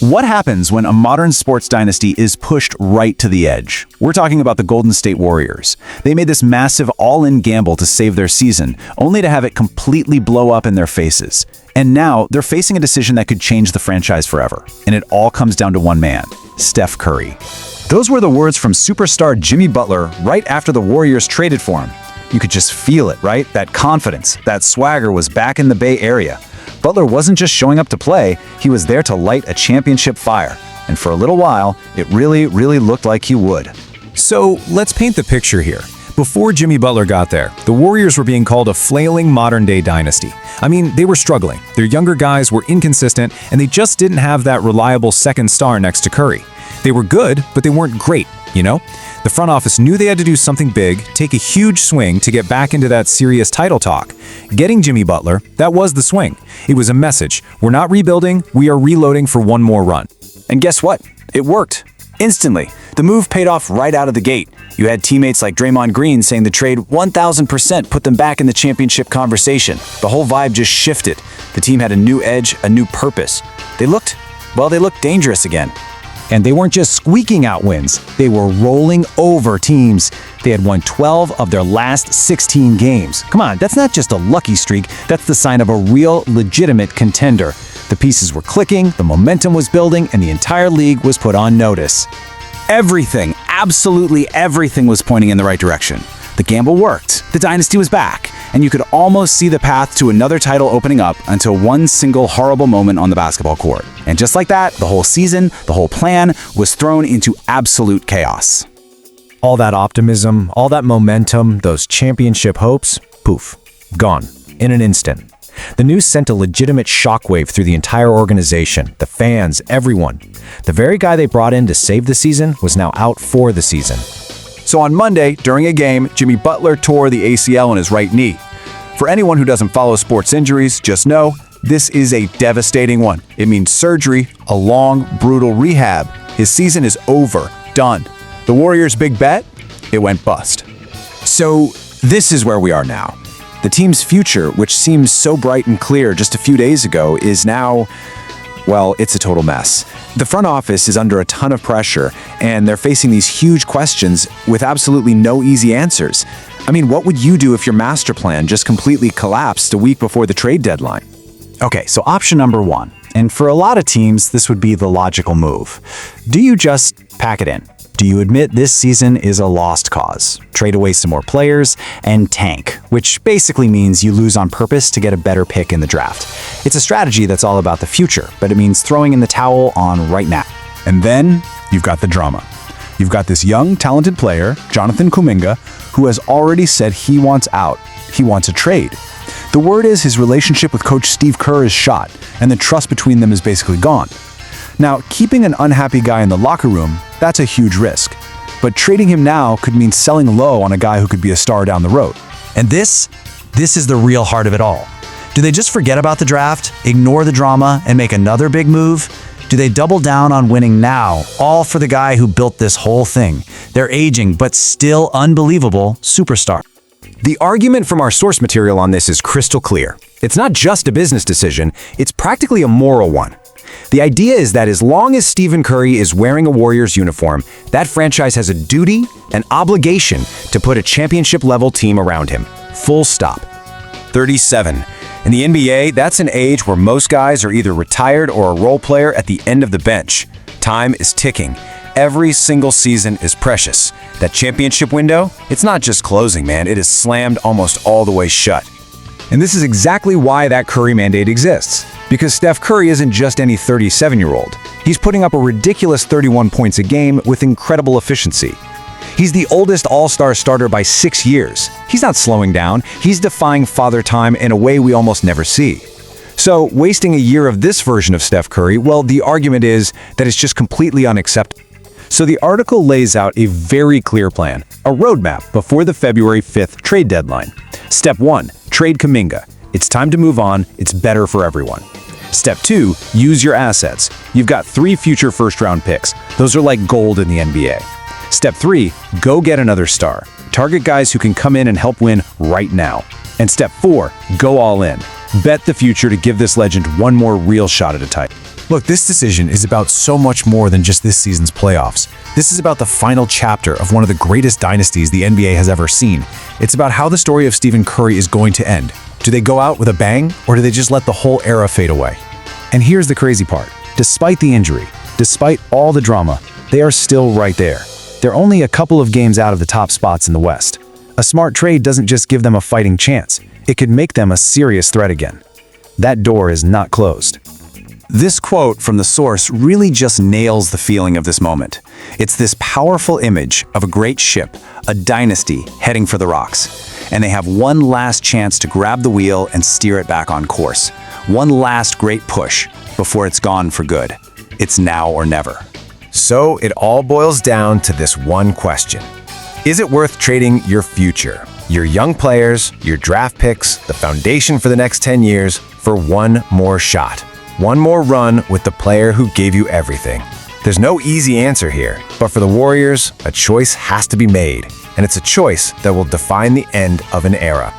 What happens when a modern sports dynasty is pushed right to the edge? We're talking about the Golden State Warriors. They made this massive all-in gamble to save their season, only to have it completely blow up in their faces. And now they're facing a decision that could change the franchise forever. And it all comes down to one man, Steph Curry. Those were the words from superstar Jimmy Butler right after the Warriors traded for him. You could just feel it, right? That confidence, that swagger was back in the Bay Area. Butler wasn't just showing up to play, he was there to light a championship fire. And for a little while, it really looked like he would. So let's paint the picture here. Before Jimmy Butler got there, the Warriors were being called a flailing modern-day dynasty. I mean, they were struggling. Their younger guys were inconsistent, and they just didn't have that reliable second star next to Curry. They were good, but they weren't great, you know? The front office knew they had to do something big, take a huge swing to get back into that serious title talk. Getting Jimmy Butler, that was the swing. It was a message. We're not rebuilding, we are reloading for one more run. And guess what? It worked. Instantly. The move paid off right out of the gate. You had teammates like Draymond Green saying the trade 1,000% put them back in the championship conversation. The whole vibe just shifted. The team had a new edge, a new purpose. They looked dangerous again. And they weren't just squeaking out wins, they were rolling over teams. They had won 12 of their last 16 games. Come on, that's not just a lucky streak, that's the sign of a real, legitimate contender. The pieces were clicking, the momentum was building, and the entire league was put on notice. Everything, absolutely everything was pointing in the right direction. The gamble worked, the dynasty was back, and you could almost see the path to another title opening up until one single horrible moment on the basketball court. And just like that, the whole season, the whole plan, was thrown into absolute chaos. All that optimism, all that momentum, those championship hopes, poof, gone, in an instant. The news sent a legitimate shockwave through the entire organization, the fans, everyone. The very guy they brought in to save the season was now out for the season. So on Monday, during a game, Jimmy Butler tore the ACL in his right knee. For anyone who doesn't follow sports injuries, just know, this is a devastating one. It means surgery, a long, brutal rehab. His season is over, done. The Warriors' big bet? It went bust. So this is where we are now. The team's future, which seemed so bright and clear just a few days ago, is now, well, it's a total mess. The front office is under a ton of pressure, and they're facing these huge questions with absolutely no easy answers. I mean, what would you do if your master plan just completely collapsed a week before the trade deadline? Okay, so option number one, and for a lot of teams, this would be the logical move. Do you just pack it in? Do you admit this season is a lost cause? Trade away some more players and tank, which basically means you lose on purpose to get a better pick in the draft. It's a strategy that's all about the future, but it means throwing in the towel on right now. And then you've got the drama. You've got this young, talented player, Jonathan Kuminga, who has already said he wants out. He wants a trade. The word is his relationship with coach Steve Kerr is shot, and the trust between them is basically gone. Now, keeping an unhappy guy in the locker room, that's a huge risk. But trading him now could mean selling low on a guy who could be a star down the road. And this is the real heart of it all. Do they just forget about the draft, ignore the drama, and make another big move? Do they double down on winning now, all for the guy who built this whole thing, their aging but still unbelievable superstar? The argument from our source material on this is crystal clear. It's not just a business decision, it's practically a moral one. The idea is that as long as Stephen Curry is wearing a Warriors uniform, that franchise has a duty, an obligation to put a championship-level team around him. Full stop. 37. In the NBA, that's an age where most guys are either retired or a role player at the end of the bench. Time is ticking. Every single season is precious. That championship window, it's not just closing, man. It is slammed almost all the way shut. And this is exactly why that Curry mandate exists. Because Steph Curry isn't just any 37-year-old. He's putting up a ridiculous 31 points a game with incredible efficiency. He's the oldest all-star starter by 6 years. He's not slowing down. He's defying father time in a way we almost never see. So, wasting a year of this version of Steph Curry, well, the argument is that it's just completely unacceptable. So the article lays out a very clear plan, a roadmap before the February 5th trade deadline. Step 1, trade Kuminga. It's time to move on. It's better for everyone. Step 2, use your assets. You've got 3 future first-round picks. Those are like gold in the NBA. Step 3, go get another star. Target guys who can come in and help win right now. And Step 4, go all in. Bet the future to give this legend one more real shot at a title. Look, this decision is about so much more than just this season's playoffs. This is about the final chapter of one of the greatest dynasties the NBA has ever seen. It's about how the story of Stephen Curry is going to end. Do they go out with a bang, or do they just let the whole era fade away? And here's the crazy part. Despite the injury, despite all the drama, they are still right there. They're only a couple of games out of the top spots in the West. A smart trade doesn't just give them a fighting chance. It could make them a serious threat again. That door is not closed. This quote from the source really just nails the feeling of this moment. It's this powerful image of a great ship, a dynasty heading for the rocks. And they have one last chance to grab the wheel and steer it back on course. One last great push before it's gone for good. It's now or never. So it all boils down to this one question. Is it worth trading your future, your young players, your draft picks, the foundation for the next 10 years, for one more shot? One more run with the player who gave you everything. There's no easy answer here, but for the Warriors, a choice has to be made, and it's a choice that will define the end of an era.